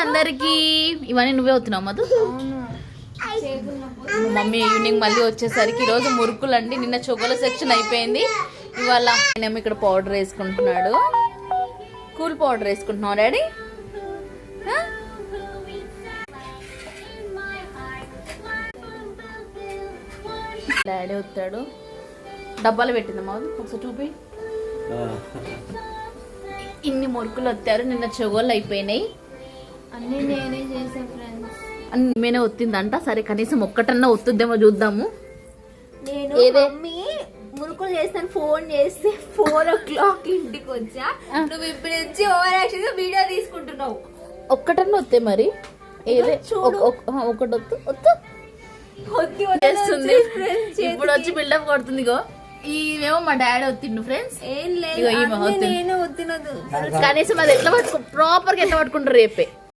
అందరికి. ఇవన్నీ నువ్వే అవుతున్నావు మధు. మమ్మీ ఈవినింగ్ మళ్ళీ వచ్చేసరికి ఈరోజు మురుకులు అండి. నిన్న చొగల సెక్షన్ అయిపోయింది. ఇవాళ నేనేమో ఇక్కడ పౌడర్ వేసుకుంటున్నాడు. కూల్ పౌడర్ వేసుకుంటున్నావు డాడీ. డాడీ వస్తాడు. డబ్బాలు పెట్టిందమ్మా ఒకసారి చూపి. ఇన్ని మురుకులు వచ్చారు. నిన్న చొగోళ్ళు అయిపోయినాయి. అన్ని నేనే చేసా ఫ్రెండ్స్. అన్ని మేనే ఒత్తిందంట. సరే కనీసం ఒక్కటన్నా ఒత్తుద్దేమో చూద్దాము. నేను మమ్మీ మురుకులు చేస్తాను ఫోన్ చేస్తే 4 o'clock ఇంటికి వచ్చా. నువ్వు ఇప్పుడు వచ్చి ఓవర్ యాక్షన్ గా వీడియో తీసుకుంటున్నావు. ఒక్కటన్నా వస్తే మరి ఏదే ఒకటి ఒత్తు చేస్తుంది. ఇప్పుడు వచ్చి బిల్డప్ కొడుతుంది. గో ఇవేమో మా డాడీ ఒత్తిండు ఫ్రెండ్స్. ఏం లేదు, నేను ఒత్తినదు. కనీసం అది ఎట్లా పట్టుకో ప్రాపర్ గా ఎట్లా పట్టుకుంటారు రేపే.